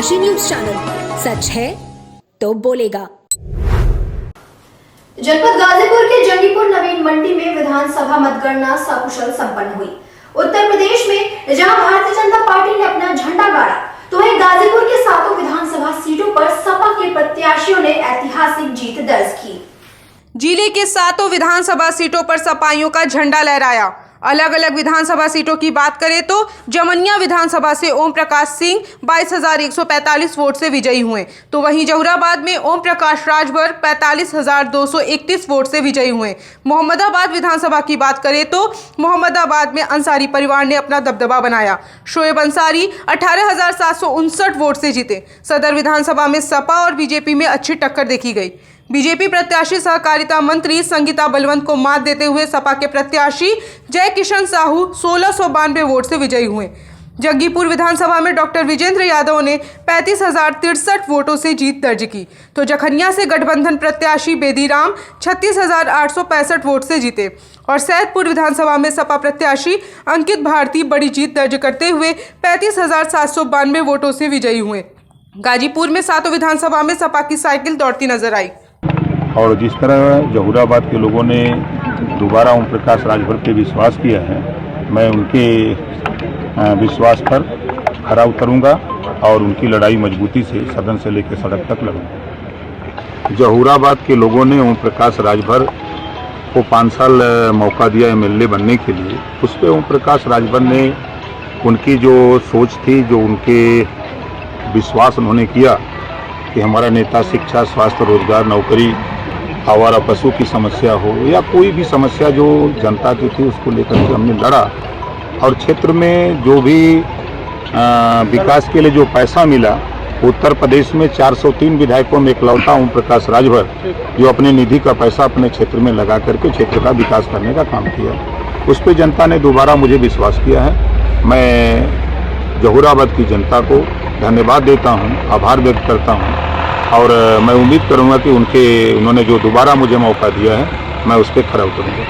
Kashi news channel, सच है तो बोलेगा। जनपद गाजीपुर के जंगीपुर नवीन मंडी में विधानसभा मतगणना सकुशल संपन्न हुई। उत्तर प्रदेश में जहां भारतीय जनता पार्टी ने अपना झंडा गाड़ा, तो वहीं गाजीपुर के 7 विधानसभा सीटों पर सपा के प्रत्याशियों ने ऐतिहासिक जीत दर्ज की। जिले के 7 विधानसभा सीटों पर सपाइयों का झंडा लहराया। अलग अलग विधानसभा सीटों की बात करें तो जमनिया विधानसभा से ओम प्रकाश सिंह 22,145 वोट से विजयी हुए, तो वहीं जहुराबाद में ओम प्रकाश राजभर 45,231 वोट से विजयी हुए। मोहम्मदाबाद विधानसभा की बात करें तो मोहम्मदाबाद में अंसारी परिवार ने अपना दबदबा बनाया। शोएब अंसारी 18,759 वोट से जीते। सदर विधानसभा में सपा और बीजेपी में अच्छी टक्कर देखी गई। बीजेपी प्रत्याशी सहकारिता मंत्री संगीता बलवंत को मात देते हुए सपा के प्रत्याशी जय किशन साहू 1692 वोट से विजयी हुए। जंगीपुर विधानसभा में डॉक्टर विजेंद्र यादव ने 35,063 वोटों से जीत दर्ज की, तो जखनिया से गठबंधन प्रत्याशी बेदीराम 36,865 वोट से जीते और सैदपुर विधानसभा में सपा प्रत्याशी अंकित भारती बड़ी जीत दर्ज करते हुए 35,792 वोटों से विजयी हुए। गाजीपुर में 7 विधानसभा में सपा की साइकिल दौड़ती नजर आई। और जिस तरह जहुराबाद के लोगों ने दोबारा ओम प्रकाश राजभर पे विश्वास किया है, मैं उनके विश्वास पर खरा उतरूंगा और उनकी लड़ाई मजबूती से सदन से लेकर सड़क तक लड़ूंगा। जहुराबाद के लोगों ने ओम प्रकाश राजभर को 5 साल मौका दिया एमएलए बनने के लिए। उस पर ओम प्रकाश राजभर ने उनकी जो सोच थी, जो उनके विश्वास उन्होंने किया कि हमारा नेता शिक्षा, स्वास्थ्य, रोजगार, नौकरी, आवारा पशु की समस्या हो या कोई भी समस्या जो जनता की थी, उसको लेकर के हमने लड़ा। और क्षेत्र में जो भी विकास के लिए जो पैसा मिला, उत्तर प्रदेश में 403 विधायकों में इकलौता ओम प्रकाश राजभर जो अपने निधि का पैसा अपने क्षेत्र में लगा करके क्षेत्र का विकास करने का काम किया। उस पर जनता ने दोबारा मुझे विश्वास किया है। मैं जहुराबाद की जनता को धन्यवाद देता हूं, आभार व्यक्त करता हूं और मैं उम्मीद करूंगा कि उन्होंने जो दोबारा मुझे मौका दिया है, मैं उस पर खरा उतरूंगा।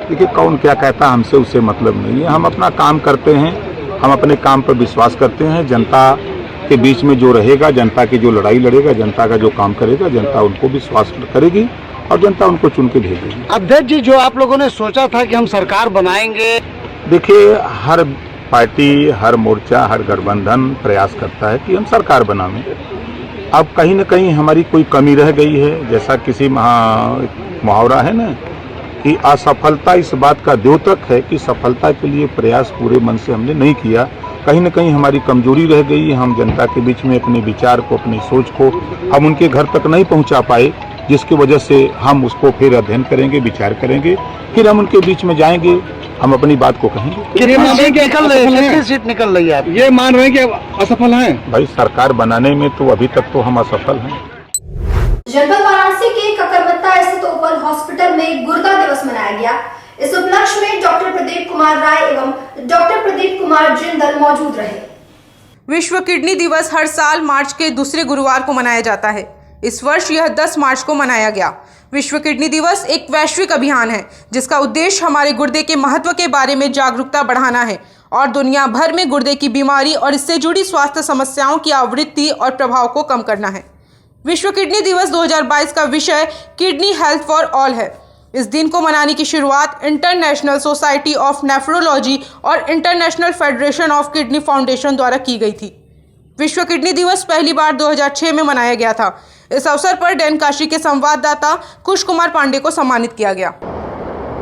देखिए, कौन क्या कहता है हमसे उससे मतलब नहीं है। हम अपना काम करते हैं, हम अपने काम पर विश्वास करते हैं। जनता के बीच में जो रहेगा, जनता की जो लड़ाई लड़ेगा, जनता का जो काम करेगा, जनता उनको विश्वास करेगी और जनता उनको चुन के भेजेगी। अध्यक्ष जी, जो आप लोगों ने सोचा था कि हम सरकार बनाएंगे, देखिए, हर पार्टी, हर मोर्चा, हर गठबंधन प्रयास करता है कि हम सरकार बनाएं। अब कहीं न कहीं हमारी कोई कमी रह गई है। जैसा किसी मुहावरा है ना कि असफलता इस बात का द्योतक है कि सफलता के लिए प्रयास पूरे मन से हमने नहीं किया। कहीं न कहीं हमारी कमजोरी रह गई। हम जनता के बीच में अपने विचार को, अपनी सोच को हम उनके घर तक नहीं पहुंचा पाए, जिसकी वजह से हम उसको फिर अध्ययन करेंगे, विचार करेंगे, फिर हम उनके बीच में जाएंगे, हम अपनी बात को कहेंगे। कितनी सीट निकल रही है? ये मान रहे हैं कि असफल हैं? भाई, सरकार बनाने में तो अभी तक तो हम असफल हैं। जनपद वाराणसी के ककरबत्ता स्थित ओपल हॉस्पिटल में गुर्दा दिवस मनाया गया। इस उपलक्ष्य में डॉक्टर प्रदीप कुमार राय एवं डॉक्टर प्रदीप कुमार जिंदल मौजूद रहे। विश्व किडनी दिवस हर साल मार्च के दूसरे गुरुवार को मनाया जाता है। इस वर्ष यह 10 मार्च को मनाया गया। विश्व किडनी दिवस एक वैश्विक अभियान है जिसका उद्देश्य हमारे गुर्दे के महत्व के बारे में जागरूकता बढ़ाना है और दुनिया भर में गुर्दे की बीमारी और इससे जुड़ी स्वास्थ्य समस्याओं की आवृत्ति और प्रभाव को कम करना है। विश्व किडनी दिवस 2022 का विषय किडनी हेल्थ फॉर ऑल है। इस दिन को मनाने की शुरुआत इंटरनेशनल सोसाइटी ऑफ नेफ्रोलॉजी और international federation of kidney foundation द्वारा की गई थी। विश्व किडनी दिवस पहली बार 2006 में मनाया गया था। इस अवसर पर डैन काशी के संवाददाता कुश कुमार पांडे को सम्मानित किया गया।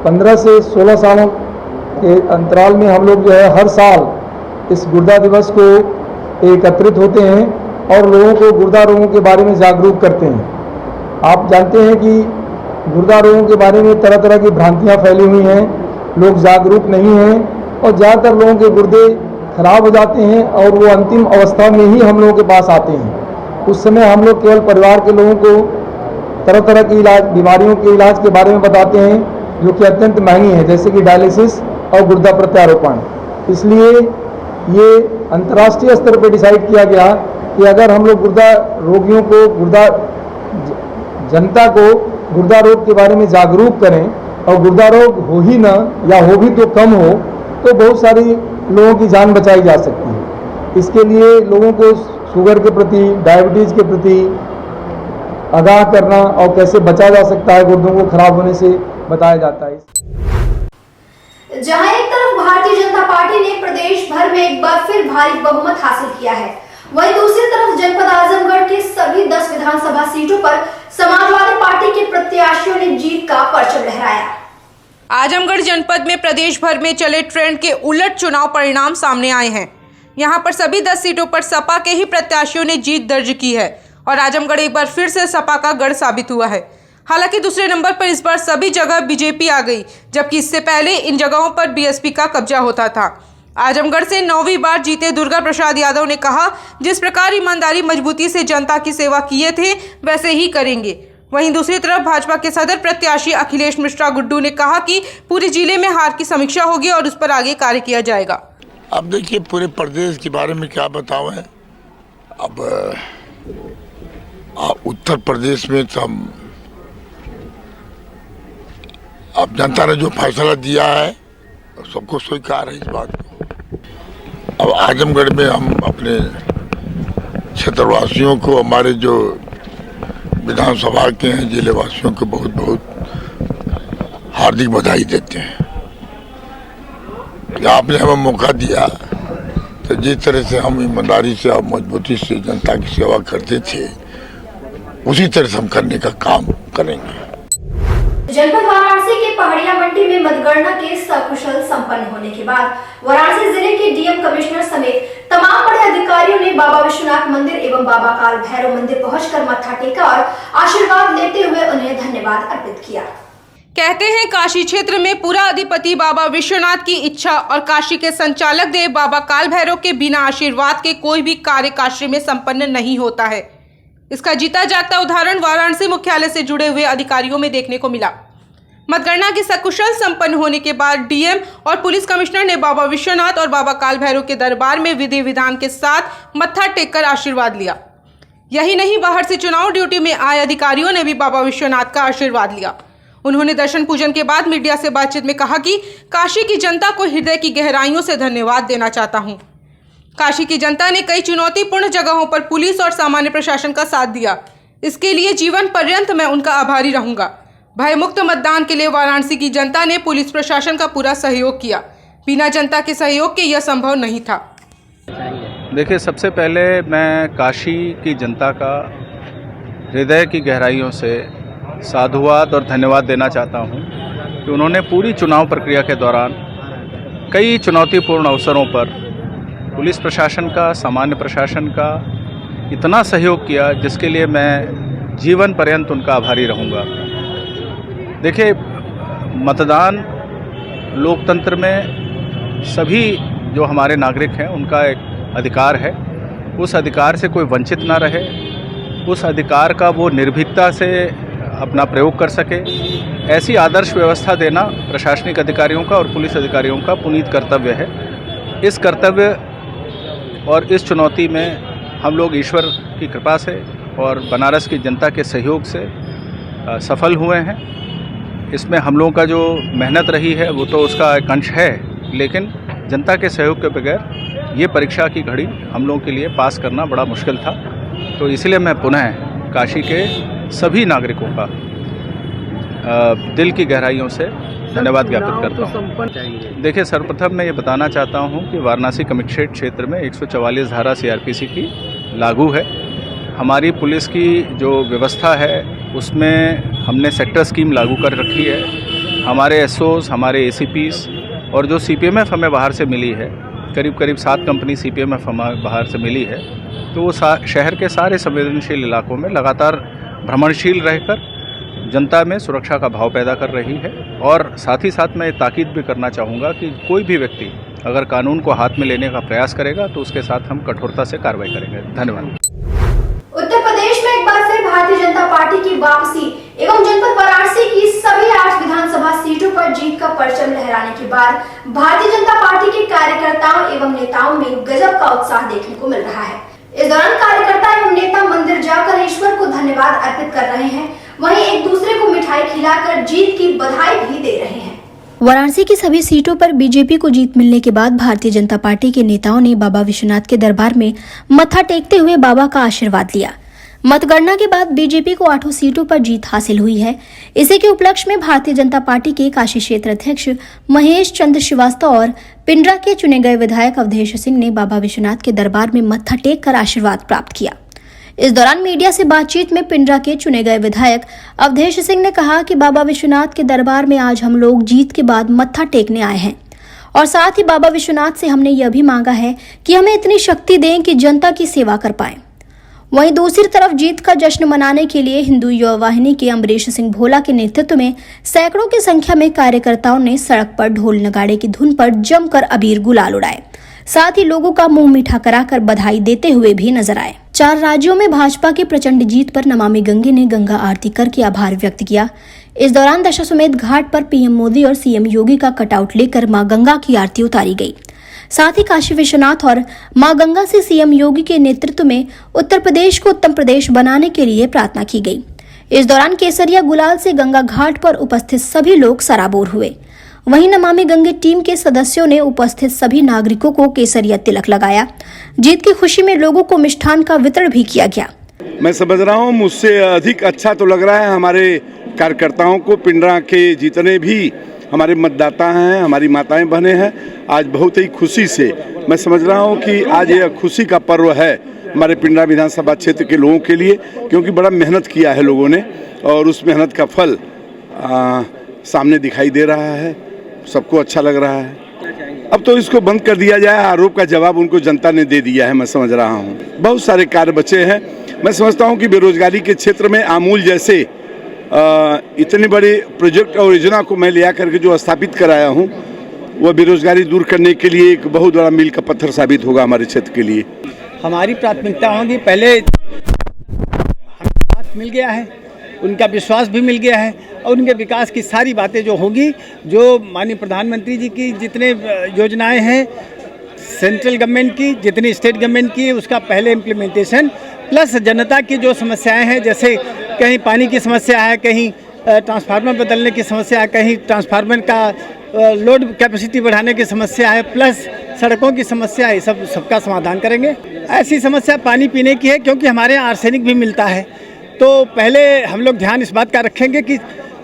15 से 16 सालों के अंतराल में हम लोग जो है हर साल इस गुर्दा दिवस को एकत्रित होते हैं और लोगों को गुर्दा रोगों के बारे में जागरूक करते हैं। आप जानते हैं कि गुर्दा रोगों के बारे में तरह तरह की भ्रांतियां फैली हुई हैं, लोग जागरूक नहीं हैं और ज़्यादातर लोगों के गुर्दे खराब हो जाते हैं और वो अंतिम अवस्था में ही हम लोगों के पास आते हैं। उस समय हम लोग केवल परिवार के लोगों को तरह तरह की बीमारियों के इलाज के बारे में बताते हैं जो कि अत्यंत महंगी है, जैसे कि डायलिसिस और गुर्दा प्रत्यारोपण। इसलिए ये अंतर्राष्ट्रीय स्तर पर डिसाइड किया गया कि अगर हम लोग गुर्दा रोगियों को, जनता को गुर्दा रोग के बारे में जागरूक करें और गुर्दा रोग हो ही ना या हो भी तो कम हो, तो बहुत सारी लोगों की जान बचाई जा सकती है। इसके लिए लोगों को शुगर के प्रति, डायबिटीज़ के प्रति आगाह करना और कैसे बचा जा सकता है गुर्दों को खराब होने से बताया जाता है। जहां एक तरफ भारतीय जनता पार्टी ने प्रदेश भर में एक बार फिर भारी बहुमत हासिल किया है, वहीं दूसरी तरफ जनपद आजमगढ़ के सभी 10 विधानसभा सीटों पर समाजवादी पार्टी के प्रत्याशियों ने जीत का परचम लहराया। आजमगढ़ जनपद में प्रदेश भर में चले ट्रेंड के उलट चुनाव परिणाम सामने आए हैं। यहां पर सभी 10 सीटों पर सपा के ही प्रत्याशियों ने जीत दर्ज की है और आजमगढ़ एक बार फिर से सपा का गढ़ साबित हुआ है। हालांकि दूसरे नंबर पर इस बार सभी जगह बीजेपी आ गई, जबकि इससे पहले इन जगहों पर बीएसपी का कब्जा होता था। आजमगढ़ से 9वीं बार जीते दुर्गा प्रसाद यादव ने कहा, जिस प्रकार ईमानदारी मजबूती से जनता की सेवा किए थे वैसे ही करेंगे। वहीं दूसरी तरफ भाजपा के सदर प्रत्याशी अखिलेश मिश्रा गुड्डू ने कहा कि पूरे जिले में हार की समीक्षा होगी और उस पर आगे कार्य किया जाएगा। अब देखिए पूरे प्रदेश के बारे में क्या बताऊं है। अब उत्तर प्रदेश में तो अब जनता ने जो फैसला दिया है सबको स्वीकार है इस बात को। अब आजमगढ़ में हम अपने क्षेत्रवासियों को, हमारे जो विधानसभा के हैं जिले वासियों को बहुत बहुत हार्दिक बधाई देते हैं। आपने हमें मौका दिया तो जिस तरह से हम ईमानदारी से और मजबूती से जनता की सेवा करते थे उसी तरह से हम करने का काम करेंगे। जनपद वाराणसी के पहाड़िया मंडी में मतगणना के सकुशल संपन्न होने के बाद वाराणसी जिले के डीएम कमिश्नर समेत तमाम बड़े अधिकारियों ने बाबा विश्वनाथ मंदिर एवं बाबा काल भैरव मंदिर पहुंचकर मत्था टेका और आशीर्वाद लेते हुए उन्हें धन्यवाद अर्पित किया। कहते हैं काशी क्षेत्र में पूरा अधिपति बाबा विश्वनाथ की इच्छा और काशी के संचालक देव बाबा काल भैरव के बिना आशीर्वाद के कोई भी कार्य काशी में संपन्न नहीं होता है। इसका जीता जागता उदाहरण वाराणसी मुख्यालय से जुड़े हुए अधिकारियों में देखने को मिला। मतगणना की सकुशल संपन्न होने के बाद डीएम और पुलिस कमिश्नर ने बाबा विश्वनाथ और बाबा काल भैरव के दरबार में विधि विधान के साथ मत्था टेककर आशीर्वाद लिया। यही नहीं, बाहर से चुनाव ड्यूटी में आए अधिकारियों ने भी बाबा विश्वनाथ का आशीर्वाद लिया। उन्होंने दर्शन पूजन के बाद मीडिया से बातचीत में कहा कि काशी की जनता को हृदय की गहराइयों से धन्यवाद देना चाहता हूं। काशी की जनता ने कई चुनौतीपूर्ण जगहों पर पुलिस और सामान्य प्रशासन का साथ दिया। इसके लिए जीवन पर्यंत मैं उनका आभारी रहूंगा। भय मुक्त मतदान के लिए वाराणसी की जनता ने पुलिस प्रशासन का पूरा सहयोग किया। बिना जनता के सहयोग के यह संभव नहीं था। देखिए, सबसे पहले मैं काशी की जनता का हृदय की गहराइयों से साधुवाद और धन्यवाद देना चाहता हूं कि उन्होंने पूरी चुनाव प्रक्रिया के दौरान कई चुनौतीपूर्ण अवसरों पर पुलिस प्रशासन का, सामान्य प्रशासन का इतना सहयोग किया, जिसके लिए मैं जीवन पर्यंत उनका आभारी रहूंगा। देखिए, मतदान लोकतंत्र में सभी जो हमारे नागरिक हैं उनका एक अधिकार है। उस अधिकार से कोई वंचित ना रहे, उस अधिकार का वो निर्भीकता से अपना प्रयोग कर सके, ऐसी आदर्श व्यवस्था देना प्रशासनिक अधिकारियों का और पुलिस अधिकारियों का पुनीत कर्तव्य है। इस कर्तव्य और इस चुनौती में हम लोग ईश्वर की कृपा से और बनारस की जनता के सहयोग से सफल हुए हैं। इसमें हम लोगों का जो मेहनत रही है वो तो उसका एक अंश है, लेकिन जनता के सहयोग के बगैर ये परीक्षा की घड़ी हम लोगों के लिए पास करना बड़ा मुश्किल था। तो इसलिए मैं पुनः काशी के सभी नागरिकों का दिल की गहराइयों से धन्यवाद ज्ञापित करता हूँ। देखिए, सर्वप्रथम मैं ये बताना चाहता हूँ कि वाराणसी कमिश्नरेट क्षेत्र में 144 धारा सीआरपीसी की लागू है। हमारी पुलिस की जो व्यवस्था है उसमें हमने सेक्टर स्कीम लागू कर रखी है। हमारे एसओज, हमारे एसीपीस और जो सीपीएमएफ हमें बाहर से मिली है, करीब 7 कंपनी सीपीएमएफ हमें बाहर से मिली है, तो वो शहर के सारे संवेदनशील इलाकों में लगातार भ्रमणशील रहकर जनता में सुरक्षा का भाव पैदा कर रही है। और साथ ही साथ मैं ताकीद भी करना चाहूँगा कि कोई भी व्यक्ति अगर कानून को हाथ में लेने का प्रयास करेगा तो उसके साथ हम कठोरता से कार्रवाई करेंगे। धन्यवाद। उत्तर प्रदेश में एक बार फिर भारतीय जनता पार्टी की वापसी एवं जनपद वाराणसी की सभी 8 विधानसभा सीटों पर जीत का परचम लहराने के बाद भारतीय जनता पार्टी के कार्यकर्ताओं एवं नेताओं में गजब का उत्साह देखने को मिल रहा है। इस दौरान कार्यकर्ता एवं नेता मंदिर जाकर ईश्वर को धन्यवाद अर्पित कर रहे हैं, वहीं एक दूसरे को मिठाई खिलाकर जीत की बधाई भी दे रहे हैं। वाराणसी की सभी सीटों पर बीजेपी को जीत मिलने के बाद भारतीय जनता पार्टी के नेताओं ने बाबा विश्वनाथ के दरबार में मत्था टेकते हुए बाबा का आशीर्वाद लिया। मतगणना के बाद बीजेपी को 8 सीटों पर जीत हासिल हुई है। इसी के उपलक्ष्य में भारतीय जनता पार्टी के काशी क्षेत्र अध्यक्ष महेश चंद्र श्रीवास्तव और पिंडरा के चुने गए विधायक अवधेश सिंह ने बाबा विश्वनाथ के दरबार में मत्था टेक कर आशीर्वाद प्राप्त किया। इस दौरान मीडिया से बातचीत में पिंडरा के चुने गए विधायक अवधेश सिंह ने कहा कि बाबा विश्वनाथ के दरबार में आज हम लोग जीत के बाद मत्था टेकने आए हैं और साथ ही बाबा विश्वनाथ से हमने यह भी मांगा है कि हमें इतनी शक्ति दें कि जनता की सेवा कर पाएं। वहीं दूसरी तरफ जीत का जश्न मनाने के लिए हिंदू युवा वाहिनी के अमरीश सिंह भोला के नेतृत्व में सैकड़ों की संख्या में कार्यकर्ताओं ने सड़क पर ढोल नगाड़े की धुन पर जमकर अबीर गुलाल उड़ाए, साथ ही लोगों का मुंह मीठा कराकर बधाई देते हुए भी नजर आए। 4 राज्यों में भाजपा की प्रचंड जीत पर नमामि गंगे ने गंगा आरती करके आभार व्यक्त किया। इस दौरान दशाश्वमेध घाट पर पीएम मोदी और सीएम योगी का कटआउट लेकर मां गंगा की आरती उतारी गई। साथ ही काशी विश्वनाथ और मां गंगा से सीएम योगी के नेतृत्व में उत्तर प्रदेश को उत्तम प्रदेश बनाने के लिए प्रार्थना की गई। इस दौरान केसरिया गुलाल से गंगा घाट पर उपस्थित सभी लोग सराबोर हुए। वहीं नमामि गंगे टीम के सदस्यों ने उपस्थित सभी नागरिकों को केसरिया तिलक लगाया। जीत की खुशी में लोगों को मिष्ठान का वितरण भी किया गया। मैं समझ रहा हूँ मुझसे अधिक अच्छा तो लग रहा है हमारे कार्यकर्ताओं को। पिंडरा के जितने भी हमारे मतदाता हैं, हमारी माताएं बहनें हैं, आज बहुत ही खुशी से मैं समझ रहा हूं कि आज यह खुशी का पर्व है हमारे पिंडरा विधानसभा क्षेत्र के लोगों के लिए, क्योंकि बड़ा मेहनत किया है लोगों ने और उस मेहनत का फल सामने दिखाई दे रहा है। सबको अच्छा लग रहा है। अब तो इसको बंद कर दिया जाए। आरोप का जवाब उनको जनता ने दे दिया है, मैं समझ रहा हूँ। बहुत सारे कार्य बचे हैं। मैं समझता हूँ कि बेरोजगारी के क्षेत्र में आमूल जैसे इतने बड़े प्रोजेक्ट और योजना को मैं लिया करके जो स्थापित कराया हूँ, वह बेरोजगारी दूर करने के लिए एक बहुत बड़ा मील का पत्थर साबित होगा हमारे क्षेत्र के लिए। हमारी प्राथमिकता होगी, पहले हमें साथ मिल गया है, उनका विश्वास भी मिल गया है और उनके विकास की सारी बातें जो होगी, जो माननीय प्रधानमंत्री जी की जितने योजनाएं हैं सेंट्रल गवर्नमेंट की, जितनी स्टेट गवर्नमेंट की, उसका पहले इम्प्लीमेंटेशन, प्लस जनता की जो समस्याएं हैं, जैसे कहीं पानी की समस्या है, कहीं ट्रांसफार्मर बदलने की समस्या है, कहीं ट्रांसफार्मर का लोड कैपेसिटी बढ़ाने की समस्या है, प्लस सड़कों की समस्या है, सबका समाधान करेंगे। ऐसी समस्या पानी पीने की है, क्योंकि हमारे यहाँ आर्सेनिक भी मिलता है। तो पहले हम लोग ध्यान इस बात का रखेंगे कि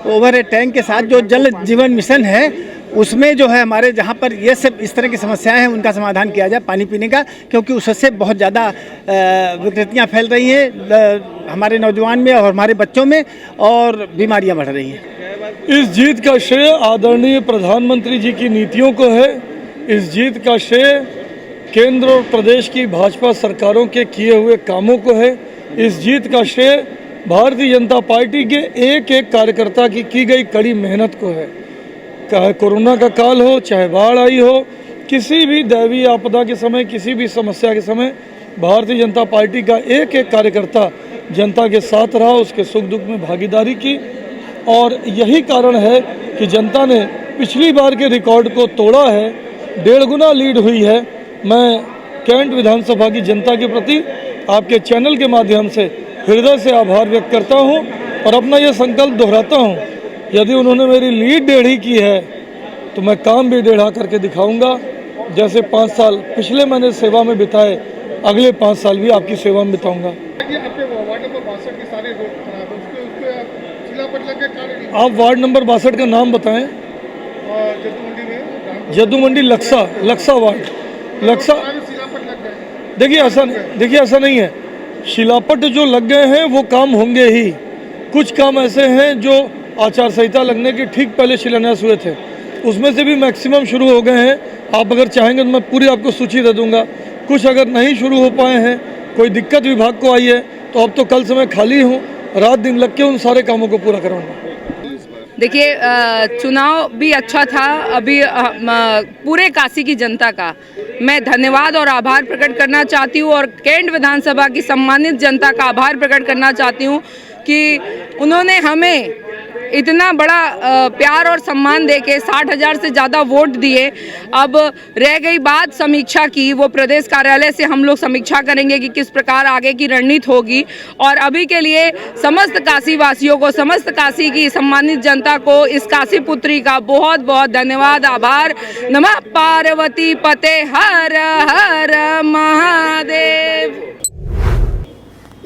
ओवर टैंक के साथ जो जल जीवन मिशन है, उसमें जो है हमारे जहाँ पर ये सब इस तरह की समस्याएं हैं, उनका समाधान किया जाए पानी पीने का, क्योंकि उससे बहुत ज़्यादा विकृतियाँ फैल रही हैं हमारे नौजवान में और हमारे बच्चों में, और बीमारियाँ बढ़ रही हैं। इस जीत का श्रेय आदरणीय प्रधानमंत्री जी की नीतियों को है। इस जीत का श्रेय केंद्र और प्रदेश की भाजपा सरकारों के किए हुए कामों को है। इस जीत का श्रेय भारतीय जनता पार्टी के एक एक कार्यकर्ता की गई कड़ी मेहनत को है। चाहे कोरोना का काल हो, चाहे बाढ़ आई हो, किसी भी दैवीय आपदा के समय, किसी भी समस्या के समय भारतीय जनता पार्टी का एक एक कार्यकर्ता जनता के साथ रहा, उसके सुख दुख में भागीदारी की, और यही कारण है कि जनता ने पिछली बार के रिकॉर्ड को तोड़ा है। 1.5 गुना लीड हुई है। मैं कैंट विधानसभा की जनता के प्रति आपके चैनल के माध्यम से हृदय से आभार व्यक्त करता हूं और अपना ये संकल्प दोहराता हूं, यदि उन्होंने मेरी लीड 1.5 की है तो मैं काम भी 1.5 करके दिखाऊंगा। जैसे 5 साल पिछले मैंने सेवा में बिताए, अगले 5 साल भी आपकी सेवा में बिताऊंगा। आप वार्ड नंबर 62 का नाम बताएं। जद्दू मंडी लक्सा वार्ड लक्सा। देखिए ऐसा नहीं है। शिलापट जो लग गए हैं वो काम होंगे ही। कुछ काम ऐसे हैं जो आचार संहिता लगने के ठीक पहले शिलान्यास हुए थे, उसमें से भी मैक्सिमम शुरू हो गए हैं। आप अगर चाहेंगे तो मैं पूरी आपको सूची दे दूंगा। कुछ अगर नहीं शुरू हो पाए हैं, कोई दिक्कत विभाग को आई है, तो अब तो कल से मैं खाली हूँ, रात दिन लग के उन सारे कामों को पूरा कराऊंगा। देखिए, चुनाव भी अच्छा था। अभी पूरे काशी की जनता का मैं धन्यवाद और आभार प्रकट करना चाहती हूँ, और कैंट विधानसभा की सम्मानित जनता का आभार प्रकट करना चाहती हूँ कि उन्होंने हमें इतना बड़ा प्यार और सम्मान देके 60,000 से ज़्यादा वोट दिए। अब रह गई बात समीक्षा की, वो प्रदेश कार्यालय से हम लोग समीक्षा करेंगे कि किस प्रकार आगे की रणनीति होगी। और अभी के लिए समस्त काशी वासियों को, समस्त काशी की सम्मानित जनता को, इस काशी पुत्री का बहुत बहुत धन्यवाद, आभार। नमः पार्वती पते हर हर महादेव।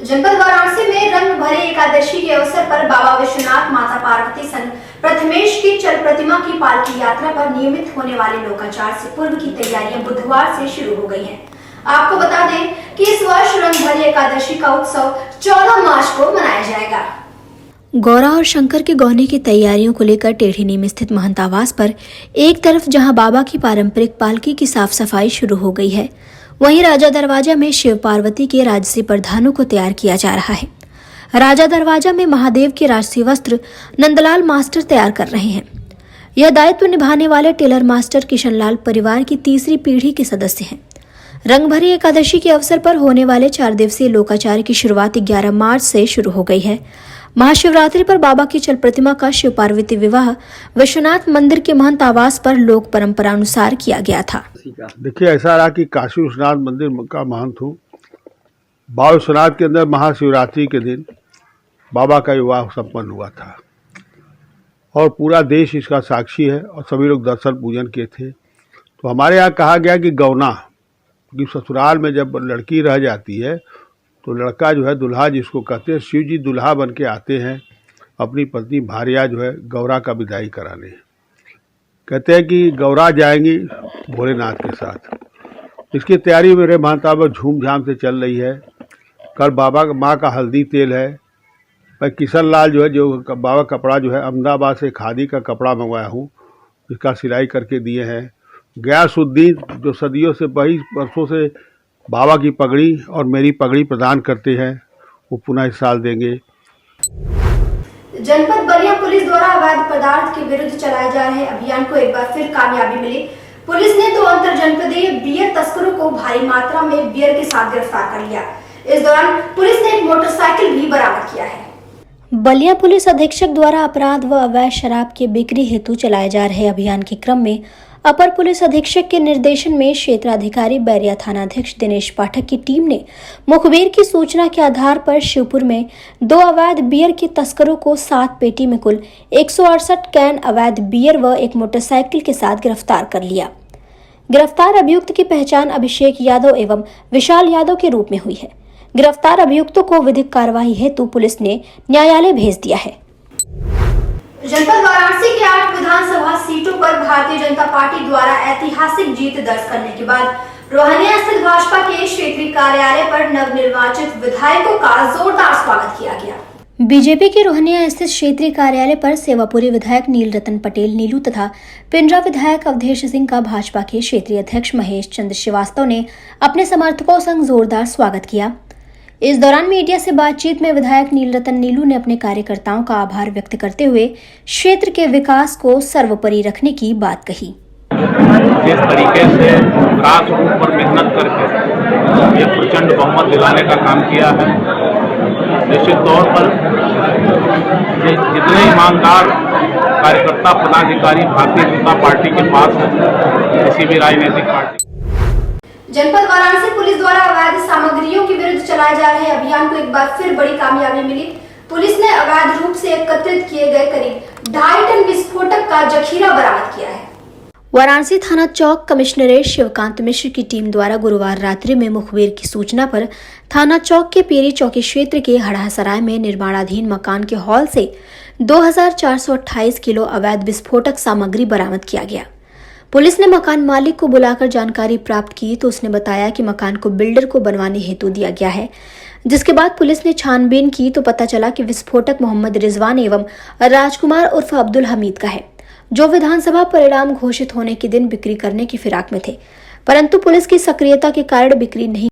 जनपद वाराणसी में रंग भरे एकादशी के अवसर पर बाबा विश्वनाथ, माता पार्वती संग प्रथमेश की चल प्रतिमा की पालकी यात्रा पर नियमित होने वाले लोकाचार से पूर्व की तैयारियां बुधवार से शुरू हो गई हैं। आपको बता दें कि इस वर्ष रंग भरी एकादशी का उत्सव 14 मार्च को मनाया जाएगा। गौरा और शंकर के गौने की तैयारियों को लेकर टेढ़ीनी में स्थित महंत आवास पर एक तरफ जहां बाबा की पारंपरिक पालकी की साफ सफाई शुरू हो गई है, वहीं राजा दरवाजा में शिव पार्वती के राजसी परिधानों को तैयार किया जा रहा है। राजा दरवाजा में महादेव के राजसी वस्त्र नंदलाल मास्टर तैयार कर रहे हैं। यह दायित्व निभाने वाले टेलर मास्टर किशनलाल परिवार की तीसरी पीढ़ी के सदस्य हैं। रंगभरी एकादशी के अवसर पर होने वाले 4 दिवसीय लोकाचार की शुरुआत 11 मार्च से शुरू हो गई है। महाशिवरात्रि पर बाबा की चल प्रतिमा का शिव पार्वती विवाह विश्वनाथ मंदिर के महंत आवास पर लोक परंपरा अनुसार किया गया था। देखिए, ऐसा रहा कि काशी विश्वनाथ मंदिर का महंत हूँ। बाबा विश्वनाथ के अंदर महाशिवरात्रि के दिन बाबा का विवाह संपन्न हुआ था और पूरा देश इसका साक्षी है और सभी लोग दर्शन पूजन किए थे। तो हमारे यहाँ कहा गया कि गौना कि ससुराल में जब लड़की रह जाती है तो लड़का जो है दुल्हा जिसको कहते हैं, शिव जी दुल्हा बन के आते हैं अपनी पत्नी भार्या जो है गौरा का विदाई कराने। कहते हैं कि गौरा जाएंगी भोलेनाथ के साथ। इसकी तैयारी मेरे महंता में झूमझाम से चल रही है। कल बाबा माँ का हल्दी तेल है। मैं किशन लाल जो है, जो बाबा कपड़ा जो है अहमदाबाद से खादी का कपड़ा मंगवाया हूँ, इसका सिलाई करके दिए हैं। गयासुद्दीन जो सदियों से 22 वर्षों से बाबा की पगड़ी और मेरी पगड़ी प्रदान करते हैं, वो पुनः इस साल देंगे। जनपद बलिया पुलिस द्वारा अवैध पदार्थ के विरुद्ध चलाए जा रहे अभियान को एक बार फिर कामयाबी मिली। पुलिस ने 2 अंतर जनपदीय बियर तस्करों को भारी मात्रा में बियर के साथ गिरफ्तार कर लिया। इस दौरान पुलिस ने एक मोटरसाइकिल भी बरामद किया है। बलिया पुलिस अधीक्षक द्वारा अपराध व अवैध शराब की बिक्री हेतु चलाए जा रहे अभियान के क्रम में अपर पुलिस अधीक्षक के निर्देशन में क्षेत्राधिकारी बैरिया थानाध्यक्ष दिनेश पाठक की टीम ने मुखबिर की सूचना के आधार पर शिवपुर में 2 अवैध बियर के तस्करों को 7 पेटी में कुल 168 कैन अवैध बियर व एक मोटरसाइकिल के साथ गिरफ्तार कर लिया। गिरफ्तार अभियुक्त की पहचान अभिषेक यादव एवं विशाल यादव के रूप में हुई है। गिरफ्तार अभियुक्तों को विधिक कार्यवाही हेतु पुलिस ने न्यायालय भेज दिया है। जनपद वाराणसी के 8 विधानसभा सीटों पर भारतीय जनता पार्टी द्वारा ऐतिहासिक जीत दर्ज करने के बाद रोहनिया स्थित भाजपा के क्षेत्रीय कार्यालय पर नवनिर्वाचित विधायकों का जोरदार स्वागत किया गया। बीजेपी के रोहनिया स्थित क्षेत्रीय कार्यालय पर सेवापुरी विधायक नील रतन पटेल नीलू तथा पिंडरा विधायक अवधेश सिंह का भाजपा के क्षेत्रीय अध्यक्ष महेश चंद्र श्रीवास्तव ने अपने समर्थकों संग जोरदार स्वागत किया। इस दौरान मीडिया से बातचीत में विधायक नील रतन नीलू ने अपने कार्यकर्ताओं का आभार व्यक्त करते हुए क्षेत्र के विकास को सर्वोपरि रखने की बात कही। जिस तरीके से रात रूप पर मेहनत करके ये प्रचंड बहुमत दिलाने का काम किया है, निश्चित तौर पर जितने ईमानदार कार्यकर्ता पदाधिकारी भारतीय जनता पार्टी के पास है, किसी भी राजनीतिक पार्टी। जनपद वाराणसी पुलिस द्वारा अवैध सामग्रियों के विरुद्ध चलाए जा रहे अभियान को एक बार फिर बड़ी कामयाबी मिली। पुलिस ने अवैध रूप से एकत्रित किए गए करीब 2.5 टन विस्फोटक का जखीरा बरामद किया है। वाराणसी थाना चौक कमिश्नरेट शिवकांत मिश्र की टीम द्वारा गुरुवार रात्रि में मुखबिर की सूचना पर थाना चौक के पेरी चौकी क्षेत्र के हड़ासराय में निर्माणाधीन मकान के हॉल से 2428 किलो अवैध विस्फोटक सामग्री बरामद किया गया। पुलिस ने मकान मालिक को बुलाकर जानकारी प्राप्त की तो उसने बताया कि मकान को बिल्डर को बनवाने हेतु दिया गया है, जिसके बाद पुलिस ने छानबीन की तो पता चला कि विस्फोटक मोहम्मद रिजवान एवं राजकुमार उर्फ अब्दुल हमीद का है, जो विधानसभा परिणाम घोषित होने के दिन बिक्री करने की फिराक में थे, परंतु पुलिस की सक्रियता के कारण बिक्री नहीं